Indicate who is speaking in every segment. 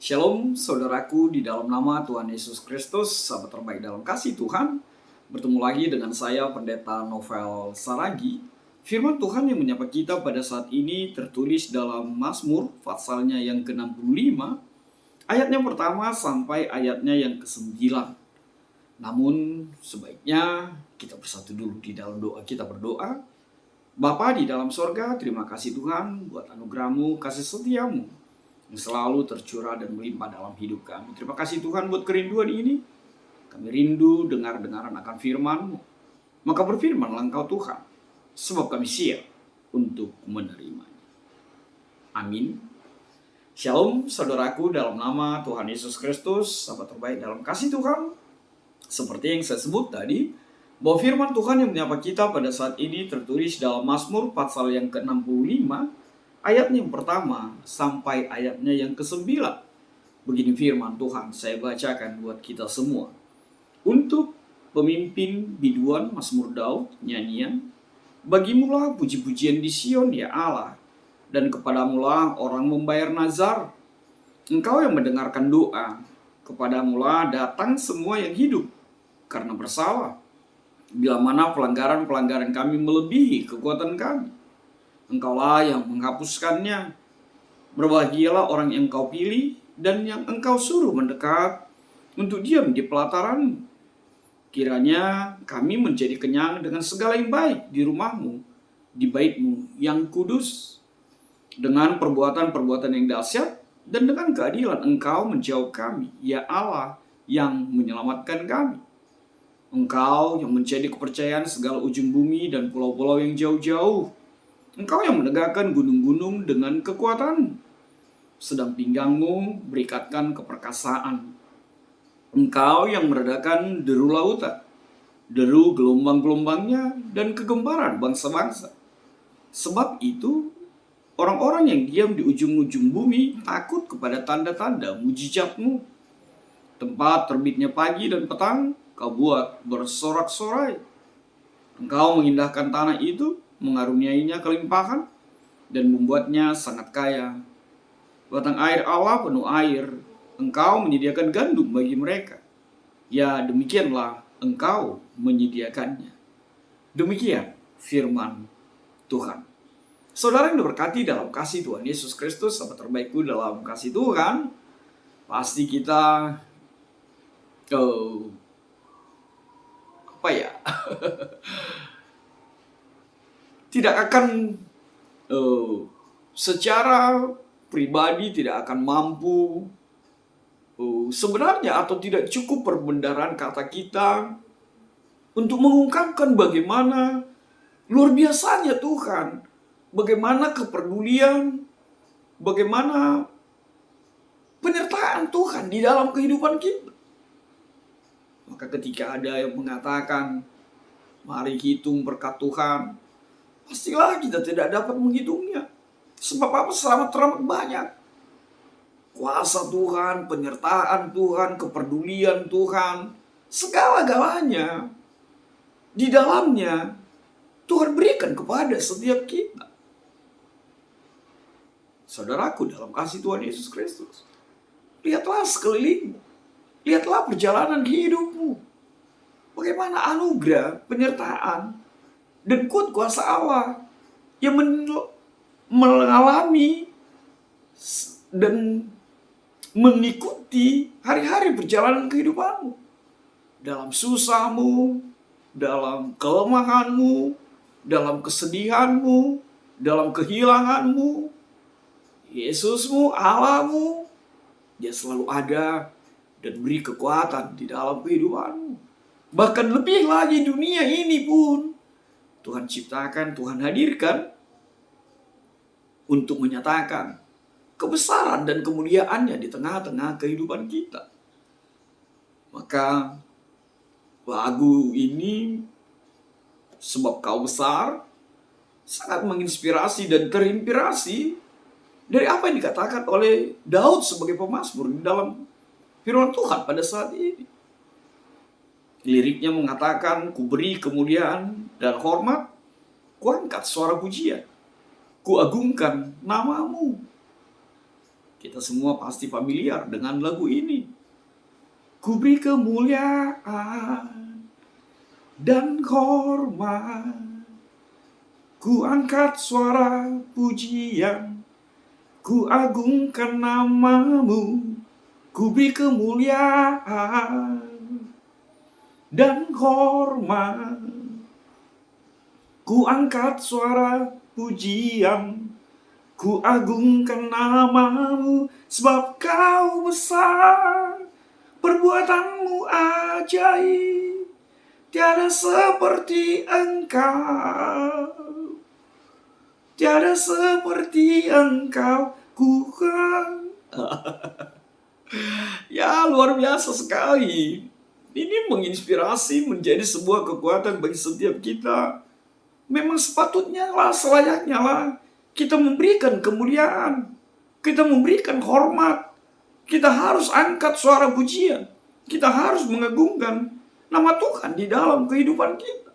Speaker 1: Shalom saudaraku di dalam nama Tuhan Yesus Kristus, sahabat terbaik dalam kasih Tuhan. Bertemu lagi dengan saya Pendeta Novel Saragi. Firman Tuhan yang menyapa kita pada saat ini tertulis dalam Mazmur pasalnya yang ke-65, ayatnya pertama sampai ayatnya yang ke-9. Namun sebaiknya kita bersatu dulu di dalam doa. Kita berdoa. Bapa di dalam sorga, terima kasih Tuhan buat anugerah-Mu, kasih setia-Mu yang selalu tercurah dan melimpah dalam hidup kami. Terima kasih Tuhan buat kerinduan ini. Kami rindu dengar-dengaran akan firman-Mu. Maka berfirmanlah Engkau Tuhan, sebab kami siap untuk menerimanya. Amin. Shalom saudaraku dalam nama Tuhan Yesus Kristus, sahabat terbaik dalam kasih Tuhan. Seperti yang saya sebut tadi, bahwa firman Tuhan yang menyapa kita pada saat ini tertulis dalam Mazmur pasal yang ke-65, ayatnya yang pertama sampai ayatnya yang ke-9. Begini firman Tuhan, saya bacakan buat kita semua. Untuk pemimpin biduan Mazmur Daud, nyanyian, bagimulah puji-pujian di Sion ya Allah, dan kepadamulah orang membayar nazar. Engkau yang mendengarkan doa, kepadamulah datang semua yang hidup, karena bersalah. Bila mana pelanggaran-pelanggaran kami melebihi kekuatan kami, Engkaulah yang menghapuskannya. Berbahagialah orang yang Engkau pilih dan yang Engkau suruh mendekat untuk diam di pelataran. Kiranya kami menjadi kenyang dengan segala yang baik di rumah-Mu, di bait-Mu yang kudus. Dengan perbuatan-perbuatan yang dahsyat dan dengan keadilan Engkau menjauh kami, ya Allah yang menyelamatkan kami. Engkau yang menjadi kepercayaan segala ujung bumi dan pulau-pulau yang jauh-jauh. Engkau yang menegakkan gunung-gunung dengan kekuatan, sedang pinggangmu berikatkan keperkasaan. Engkau yang meredakan deru lautan, deru gelombang-gelombangnya, dan kegembaran bangsa-bangsa. Sebab itu, orang-orang yang diam di ujung-ujung bumi takut kepada tanda-tanda mujizat-Mu. Tempat terbitnya pagi dan petang, Kau buat bersorak-sorai. Engkau mengindahkan tanah itu, mengaruniainya kelimpahan, dan membuatnya sangat kaya. Batang air Allah penuh air, Engkau menyediakan gandum bagi mereka. Ya, demikianlah Engkau menyediakannya. Demikian firman Tuhan. Saudara yang diberkati dalam kasih Tuhan Yesus Kristus, sahabat terbaikku dalam kasih Tuhan, pasti kita tidak akan secara pribadi tidak akan mampu sebenarnya atau tidak cukup perbendaharaan kata kita untuk mengungkapkan bagaimana luar biasanya Tuhan, bagaimana kepedulian, bagaimana penyertaan Tuhan di dalam kehidupan kita. Maka ketika ada yang mengatakan, mari hitung berkat Tuhan, pastilah kita tidak dapat menghitungnya. Sebab apa? Selamat teramat banyak. Kuasa Tuhan, penyertaan Tuhan, kepedulian Tuhan, segala-galanya di dalamnya Tuhan berikan kepada setiap kita. Saudaraku dalam kasih Tuhan Yesus Kristus, lihatlah sekelilingmu, lihatlah perjalanan hidupmu, bagaimana anugerah, penyertaan, dan kuasa Allah yang mengalami dan mengikuti hari-hari perjalanan kehidupanmu. Dalam susahmu, dalam kelemahanmu, dalam kesedihanmu, dalam kehilanganmu, Yesusmu, Allahmu, Dia selalu ada dan beri kekuatan di dalam kehidupanmu. Bahkan lebih lagi dunia ini pun Tuhan ciptakan, Tuhan hadirkan untuk menyatakan kebesaran dan kemuliaannya di tengah-tengah kehidupan kita. Maka lagu ini, Sebab Kau Besar, sangat menginspirasi dan terinspirasi dari apa yang dikatakan oleh Daud sebagai pemazmur di dalam firman Tuhan pada saat ini. Liriknya mengatakan, ku beri kemuliaan dan hormat, ku angkat suara pujian, ku agungkan namamu. Kita semua pasti familiar dengan lagu ini. Ku beri kemuliaan dan hormat, ku angkat suara pujian, ku agungkan namamu. Ku beri kemuliaan dan hormat, ku angkat suara pujian, ku agungkan namamu. Sebab kau besar, perbuatanmu ajaib, tiada seperti engkau, tiada seperti engkau Tuhan. Ya, luar biasa sekali. Ini menginspirasi menjadi sebuah kekuatan bagi setiap kita. Memang sepatutnya lah, selayaknya lah, kita memberikan kemuliaan, kita memberikan hormat, kita harus angkat suara pujian, kita harus mengagungkan nama Tuhan di dalam kehidupan kita.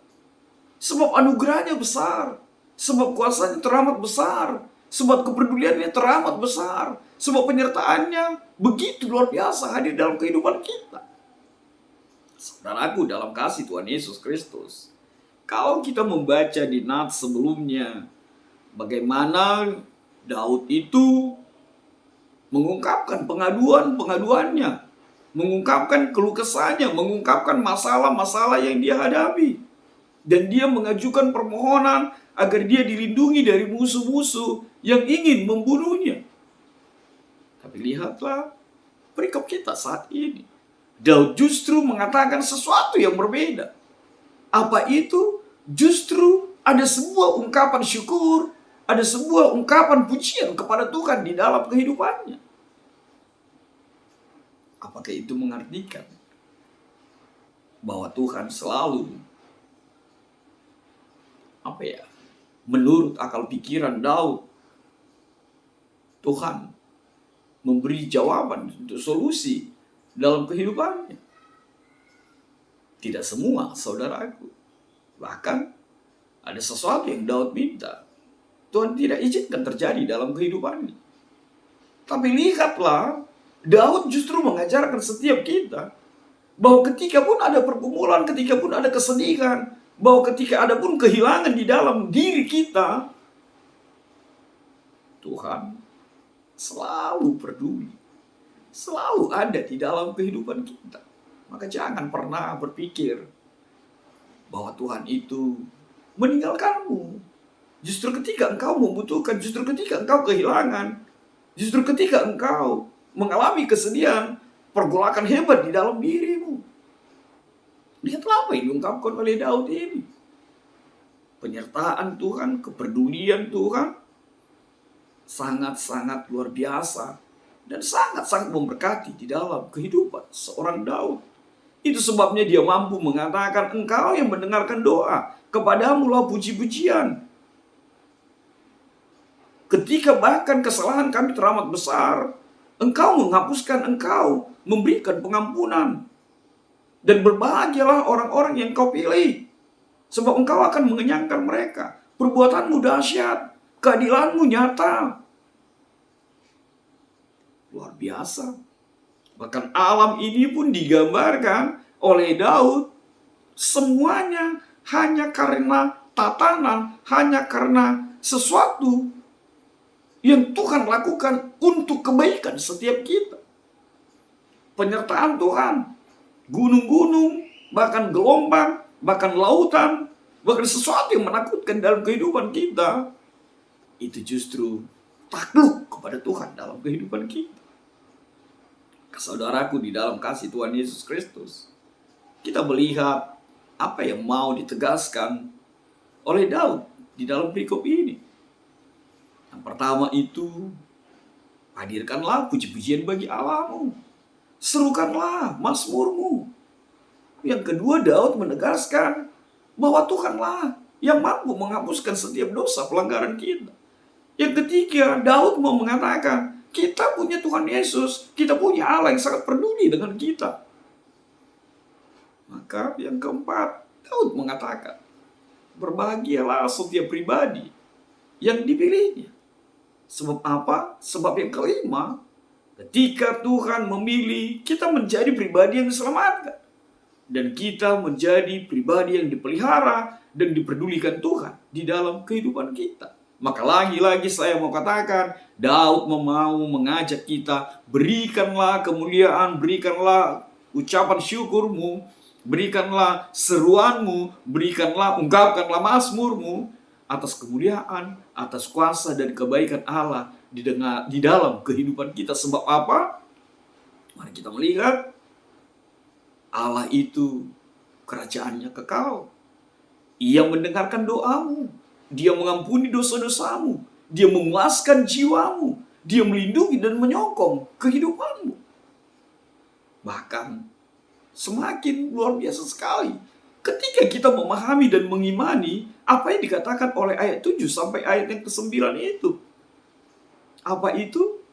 Speaker 1: Sebab anugerahnya besar, sebab kuasanya teramat besar, sebab kepeduliannya teramat besar, sebab penyertaannya begitu luar biasa hadir dalam kehidupan kita. Saudaraku dalam kasih Tuhan Yesus Kristus, kalau kita membaca di nats sebelumnya, bagaimana Daud itu mengungkapkan pengaduannya, mengungkapkan keluh kesahnya, mengungkapkan masalah-masalah yang dia hadapi. Dan dia mengajukan permohonan agar dia dilindungi dari musuh-musuh yang ingin membunuhnya. Tapi lihatlah perikop kita saat ini. Daud justru mengatakan sesuatu yang berbeda. Apa itu? Justru ada sebuah ungkapan syukur, ada sebuah ungkapan pujian kepada Tuhan di dalam kehidupannya. Apakah itu mengartikan bahwa Tuhan selalu menurut akal pikiran Daud, Tuhan memberi jawaban untuk solusi dalam kehidupannya? Tidak semua, saudaraku. Bahkan ada sesuatu yang Daud minta, Tuhan tidak izinkan terjadi dalam kehidupannya. Tapi lihatlah, Daud justru mengajarkan setiap kita bahwa ketika pun ada pergumulan, ketika pun ada kesedihan, bahwa ketika ada pun kehilangan di dalam diri kita, Tuhan selalu peduli, selalu ada di dalam kehidupan kita. Maka jangan pernah berpikir bahwa Tuhan itu meninggalkanmu. Justru ketika engkau membutuhkan, justru ketika engkau kehilangan, justru ketika engkau mengalami kesedihan, pergolakan hebat di dalam dirimu. Lihatlah apa yang diungkapkan oleh Daud ini. Penyertaan Tuhan, kepedulian Tuhan sangat-sangat luar biasa dan sangat-sangat memberkati di dalam kehidupan seorang Daud. Itu sebabnya dia mampu mengatakan, engkau yang mendengarkan doa, kepadamu lah puji-pujian. Ketika bahkan kesalahan kami teramat besar, engkau menghapuskan, engkau memberikan pengampunan. Dan berbahagialah orang-orang yang kau pilih, sebab engkau akan mengenyangkan mereka. Perbuatanmu dahsyat, keadilanmu nyata. Luar biasa. Bahkan alam ini pun digambarkan oleh Daud, semuanya hanya karena tatanan, hanya karena sesuatu yang Tuhan lakukan untuk kebaikan setiap kita. Penyertaan Tuhan, gunung-gunung, bahkan gelombang, bahkan lautan, bahkan sesuatu yang menakutkan dalam kehidupan kita, itu justru takluk kepada Tuhan dalam kehidupan kita. Saudaraku di dalam kasih Tuhan Yesus Kristus, kita melihat apa yang mau ditegaskan oleh Daud di dalam perikop ini. Yang pertama itu, hadirkanlah puji-pujian bagi Allahmu, serukanlah mazmurmu. Yang kedua, Daud menegaskan bahwa Tuhanlah yang mampu menghapuskan setiap dosa pelanggaran kita. Yang ketiga, Daud mau mengatakan, kita punya Tuhan Yesus, kita punya Allah yang sangat peduli dengan kita. Maka yang keempat, Daud mengatakan, berbahagialah setiap pribadi yang dipilihnya. Sebab apa? Sebab yang kelima, Ketika Tuhan memilih, kita menjadi pribadi yang diselamatkan. Dan kita menjadi pribadi yang dipelihara dan diperdulikan Tuhan di dalam kehidupan kita. Maka lagi-lagi saya mau katakan, Daud mau mengajak kita, berikanlah kemuliaan, berikanlah ucapan syukurmu, berikanlah seruanmu, berikanlah, ungkapkanlah mazmurmu atas kemuliaan, atas kuasa dan kebaikan Allah di dalam kehidupan kita. Sebab apa? Mari kita melihat, Allah itu kerajaannya kekal. Ia mendengarkan doamu. Dia mengampuni dosa-dosamu. Dia memuaskan jiwamu. Dia melindungi dan menyokong kehidupanmu. Bahkan semakin luar biasa sekali ketika kita memahami dan mengimani apa yang dikatakan oleh ayat 7 sampai ayat yang ke-9 itu. Apa itu?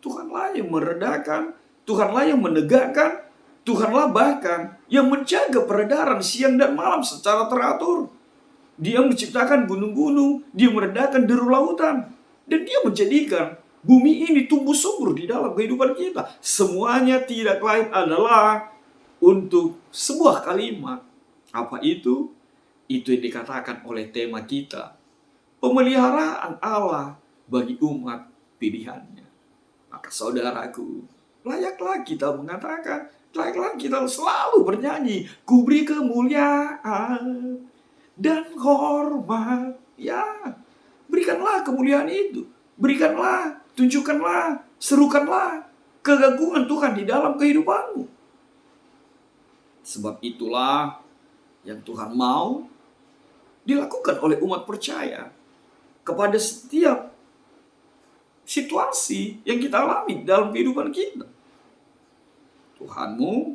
Speaker 1: Tuhanlah yang meredakan, Tuhanlah yang menegakkan, Tuhanlah bahkan yang menjaga peredaran siang dan malam secara teratur. Dia menciptakan gunung-gunung, dia meredakan deru lautan, dan dia menjadikan bumi ini tumbuh subur di dalam kehidupan kita. Semuanya tidak lain adalah untuk sebuah kalimat. Apa itu? Itu yang dikatakan oleh tema kita, pemeliharaan Allah bagi umat pilihannya. Maka saudaraku, layaklah kita mengatakan, layaklah kita selalu bernyanyi, ku beri kemuliaan dan hormat. Ya, berikanlah kemuliaan itu. Berikanlah, tunjukkanlah, serukanlah keagungan Tuhan di dalam kehidupanmu. Sebab itulah yang Tuhan mau dilakukan oleh umat percaya kepada setiap situasi yang kita alami dalam kehidupan kita. Tuhanmu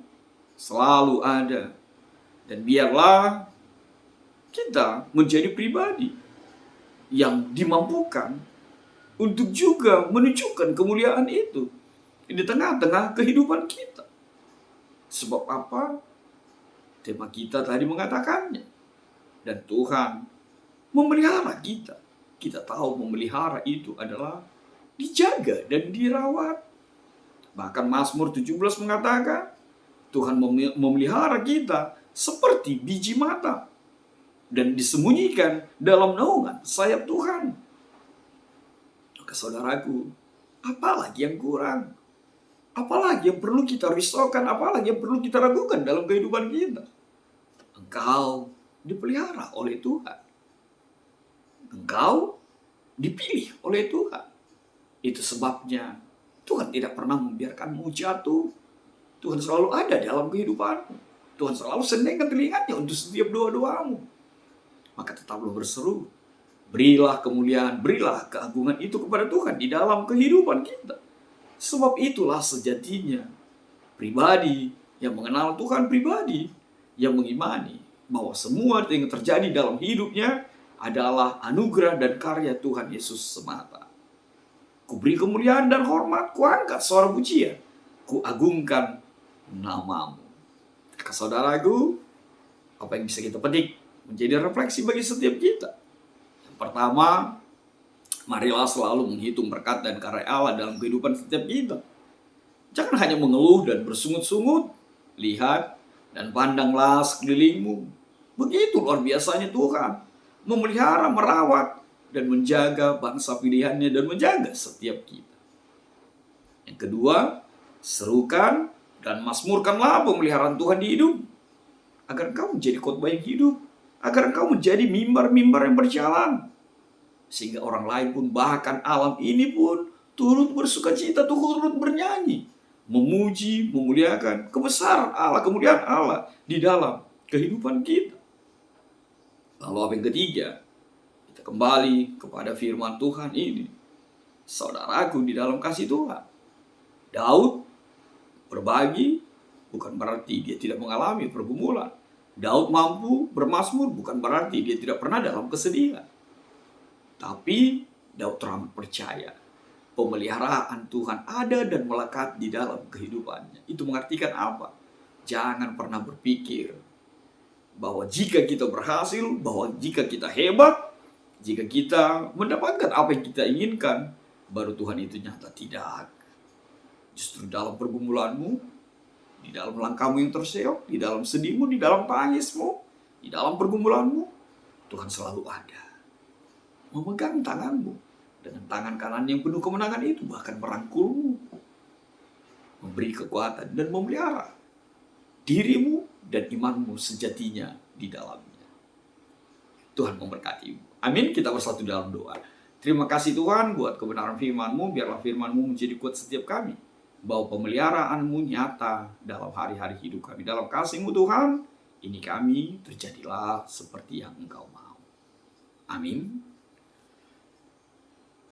Speaker 1: selalu ada. Dan biarlah kita menjadi pribadi yang dimampukan untuk juga menunjukkan kemuliaan itu di tengah-tengah kehidupan kita. Sebab apa? Tema kita tadi mengatakannya. Dan Tuhan memelihara kita. Kita tahu memelihara itu adalah dijaga dan dirawat. Bahkan Mazmur 17 mengatakan, Tuhan memelihara kita seperti biji mata dan disembunyikan dalam naungan sayap Tuhan. Maka saudaraku, apalagi yang kurang? Apalagi yang perlu kita risaukan? Apalagi yang perlu kita ragukan dalam kehidupan kita? Engkau dipelihara oleh Tuhan. Engkau dipilih oleh Tuhan. Itu sebabnya Tuhan tidak pernah membiarkanmu jatuh. Tuhan selalu ada dalam kehidupanmu. Tuhan selalu sendengkan telinganya untuk setiap doa-doamu. Maka tetaplah berseru. Berilah kemuliaan, berilah keagungan itu kepada Tuhan di dalam kehidupan kita. Sebab itulah sejatinya pribadi yang mengenal Tuhan, pribadi yang mengimani bahwa semua yang terjadi dalam hidupnya adalah anugerah dan karya Tuhan Yesus semata. Ku beri kemuliaan dan hormat, ku angkat suara pujian, ku agungkan namamu. Maka saudaraku, apa yang bisa kita petik menjadi refleksi bagi setiap kita? Yang pertama, marilah selalu menghitung berkat dan karya Allah dalam kehidupan setiap kita. Jangan hanya mengeluh dan bersungut-sungut. Lihat dan pandanglah sekelilingmu. Begitu luar biasanya Tuhan memelihara, merawat, dan menjaga bangsa pilihannya dan menjaga setiap kita. Yang kedua, serukan dan mazmurkanlah pemeliharaan Tuhan di hidup, agar engkau menjadi khotbah yang hidup, agar engkau menjadi mimbar-mimbar yang berjalan, sehingga orang lain pun, bahkan alam ini pun turut bersukacita, turut bernyanyi, memuji, memuliakan kebesaran Allah, kemuliaan Allah di dalam kehidupan kita. Lalu apa yang ketiga? Kita kembali kepada firman Tuhan ini. Saudaraku di dalam kasih Tuhan, Daud berbagi bukan berarti dia tidak mengalami pergumulan. Daud mampu bermazmur bukan berarti dia tidak pernah dalam kesedihan. Tapi Daud teramat percaya pemeliharaan Tuhan ada dan melekat di dalam kehidupannya. Itu mengartikan apa? Jangan pernah berpikir bahwa jika kita berhasil, bahwa jika kita hebat, jika kita mendapatkan apa yang kita inginkan, baru Tuhan itu nyata. Tidak. Justru dalam pergumulanmu, di dalam langkahmu yang terseok, di dalam sedihmu, di dalam tangismu, di dalam pergumulanmu, Tuhan selalu ada. Memegang tanganmu dengan tangan kanan yang penuh kemenangan itu, bahkan merangkulmu, memberi kekuatan dan memelihara dirimu dan imanmu sejatinya di dalamnya. Tuhan memberkatimu. Amin. Kita bersatu dalam doa. Terima kasih Tuhan buat kebenaran firman-Mu. Biarlah firman-Mu menjadi kuat setiap kami, bahwa pemeliharaanmu nyata dalam hari-hari hidup kami. Dalam kasih-Mu Tuhan, ini kami terjadilah seperti yang Engkau mau. Amin.